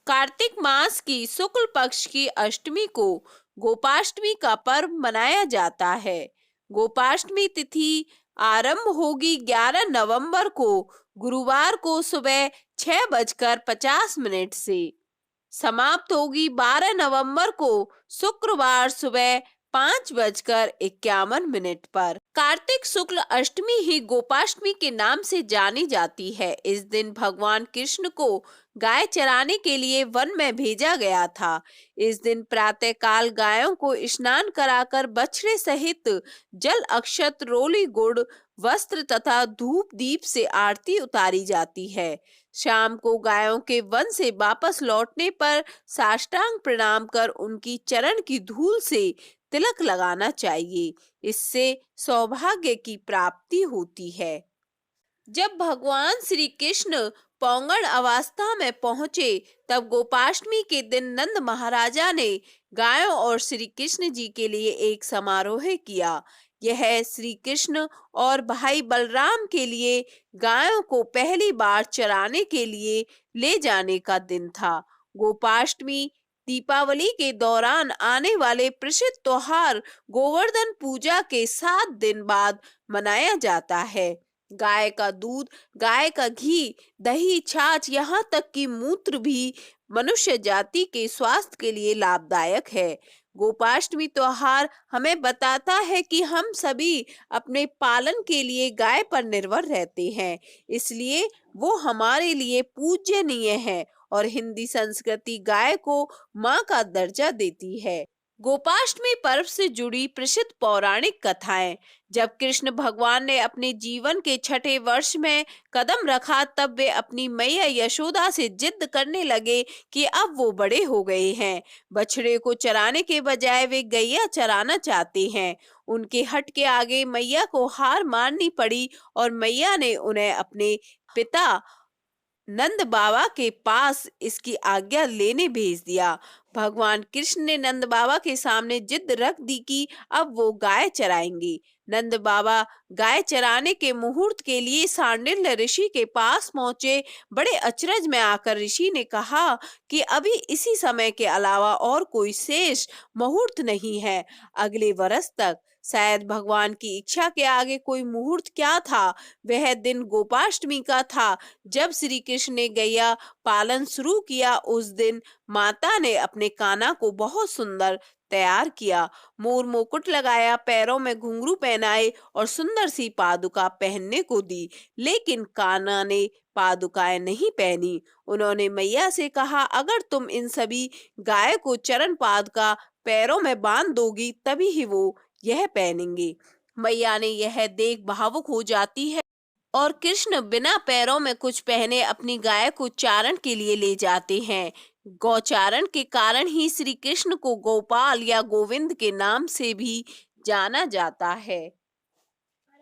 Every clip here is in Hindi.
कार्तिक मास की शुक्ल पक्ष की अष्टमी को गोपाष्टमी का पर्व मनाया जाता है। गोपाष्टमी तिथि आरंभ होगी 11 नवंबर को गुरुवार को सुबह 6:50 से, समाप्त होगी 12 नवंबर को शुक्रवार सुबह 5:51 पर। कार्तिक शुक्ल अष्टमी ही गोपाष्टमी के नाम से जानी जाती है। इस दिन भगवान कृष्ण को गाय चराने के लिए वन में भेजा गया था। इस दिन प्रातः काल गायों को स्नान कराकर बछड़े सहित जल, अक्षत, रोली, गुड़, वस्त्र तथा धूप दीप से आरती उतारी जाती है। शाम को गायों के वन से वापस लौटने पर साष्टांग प्रणाम कर उनकी चरण की धूल से तिलक लगाना चाहिए। इससे सौभाग्य की प्राप्ति होती है। जब भगवान श्री कृष्ण पौंगड़ अवस्था में पहुंचे तब गोपाष्टमी के दिन नंद महाराजा ने गायों और श्री कृष्ण जी के लिए एक समारोह किया। यह श्री कृष्ण और भाई बलराम के लिए गायों को पहली बार चराने के लिए ले जाने का दिन था। गोपाष्टमी दीपावली के दौरान आने वाले प्रसिद्ध त्योहार गोवर्धन पूजा के 7 दिन बाद मनाया जाता है। गाय का दूध, गाय का घी, दही, छाछ, यहाँ तक कि मूत्र भी मनुष्य जाति के स्वास्थ्य के लिए लाभदायक है। गोपाष्टमी त्योहार हमें बताता है कि हम सभी अपने पालन के लिए गाय पर निर्भर रहते हैं, इसलिए वो हमारे लिए पूज्यनीय है और हिंदी संस्कृति गाय को माँ का दर्जा देती है। गोपाष्टमी पर्व से जुड़ी प्रसिद्ध पौराणिक कथाएं। जब कृष्ण भगवान ने अपने जीवन के 6ठे वर्ष में कदम रखा तब वे अपनी मैया यशोदा से जिद करने लगे कि अब वो बड़े हो गए हैं। बछड़े को चराने के बजाय वे गैया चराना चाहते हैं। उनके हट के आगे मैया को हार माननी पड़ी और मैया ने उन्हें अपने पिता नंद बाबा के पास इसकी आज्ञा लेने भेज दिया। भगवान कृष्ण ने नंद बाबा के सामने जिद रख दी कि अब वो गाय चराएंगे। नंद बाबा गाय चराने के मुहूर्त के लिए सांडिल्य ऋषि के पास पहुंचे। बड़े अचरज में आकर ऋषि ने कहा कि अभी इसी समय के अलावा और कोई शेष मुहूर्त नहीं है। अगले वर्ष तक शायद भगवान की इच्छा के आगे कोई मुहूर्त क्या था। वह दिन गोपाष्टमी का था जब श्री कृष्ण ने गैया पालन शुरू किया। उस दिन माता ने अपने कान्हा को बहुत सुंदर तैयार किया, मोर मुकुट लगाया, पैरों में घुंघरू पहनाए और सुंदर सी पादुका पहनने को दी। लेकिन कान्हा ने पादुकाएं नहीं पहनी। उन्होंने मैया से कहा, अगर तुम इन सभी गाय को चरण पादुका पैरों में बांध दोगी तभी ही वो यह पहनेंगे। मैया ने यह देख भावुक हो जाती है और कृष्ण बिना पैरों में कुछ पहने अपनी गाय को चारण के लिए ले जाते हैं। गौचारण के कारण ही श्री कृष्ण को गोपाल या गोविंद के नाम से भी जाना जाता है।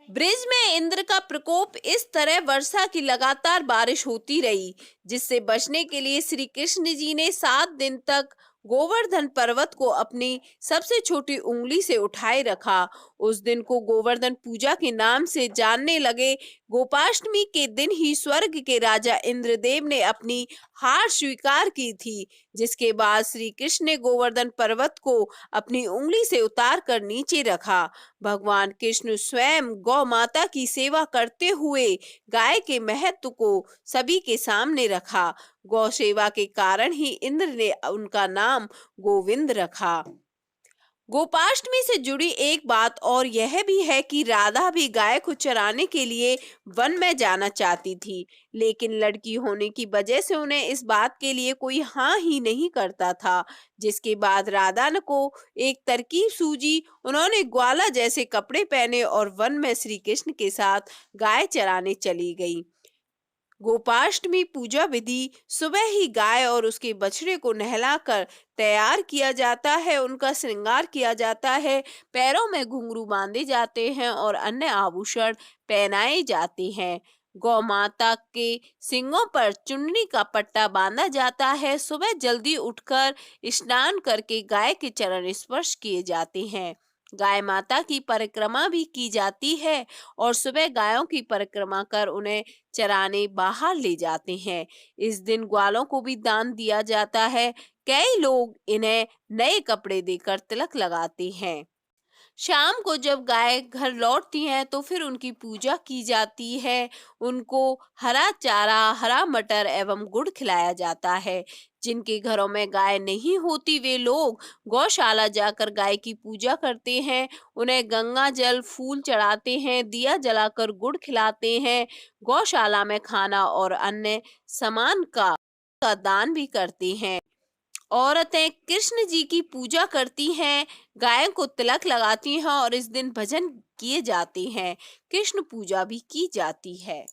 ब्रिज में इंद्र का प्रकोप। इस तरह वर्षा की लगातार बारिश होती रही, जिससे बचने के लिए श्री कृष्ण जी ने 7 दिन तक गोवर्धन पर्वत को अपनी सबसे छोटी उंगली से उठाए रखा। उस दिन को गोवर्धन पूजा के नाम से जानने लगे। गोपाष्टमी के दिन ही स्वर्ग के राजा इंद्रदेव ने अपनी हार स्वीकार की थी, जिसके बाद श्री कृष्ण ने गोवर्धन पर्वत को अपनी उंगली से उतार कर नीचे रखा। भगवान कृष्ण स्वयं गौ माता की सेवा करते हुए गाय के महत्व को सभी के सामने रखा। गौ सेवा के कारण ही इंद्र ने उनका नाम गोविंद रखा। गोपाष्टमी से जुड़ी एक बात और यह भी है कि राधा भी गाय को चराने के लिए वन में जाना चाहती थी, लेकिन लड़की होने की वजह से उन्हें इस बात के लिए कोई हाँ ही नहीं करता था। जिसके बाद राधा को एक तरकीब सूझी। उन्होंने ग्वाला जैसे कपड़े पहने और वन में श्री कृष्ण के साथ गाय चराने चली गई। गोपाष्टमी पूजा विधि सुबह ही गाय और उसके बछड़े को नहलाकर तैयार किया जाता है, उनका श्रृंगार किया जाता है, पैरों में घुंघरू बांधे जाते हैं और अन्य आभूषण पहनाए जाते हैं। गौ माता के सींगों पर चुन्नी का पट्टा बांधा जाता है। सुबह जल्दी उठकर स्नान करके गाय के चरण स्पर्श किए जाते हैं। गाय माता की परिक्रमा भी की जाती है और सुबह गायों की परिक्रमा कर उन्हें चराने बाहर ले जाते हैं। इस दिन ग्वालों को भी दान दिया जाता है। कई लोग इन्हें नए कपड़े देकर तिलक लगाते हैं। शाम को जब गाय घर लौटती हैं तो फिर उनकी पूजा की जाती है। उनको हरा चारा, हरा मटर एवं गुड़ खिलाया जाता है। जिनके घरों में गाय नहीं होती वे लोग गौशाला जाकर गाय की पूजा करते हैं। उन्हें गंगा जल, फूल चढ़ाते हैं, दिया जलाकर गुड़ खिलाते हैं। गौशाला में खाना और अन्य सामान का दान भी करते हैं। औरतें कृष्ण जी की पूजा करती हैं, गाय को तिलक लगाती हैं और इस दिन भजन किए जाते हैं। कृष्ण पूजा भी की जाती है।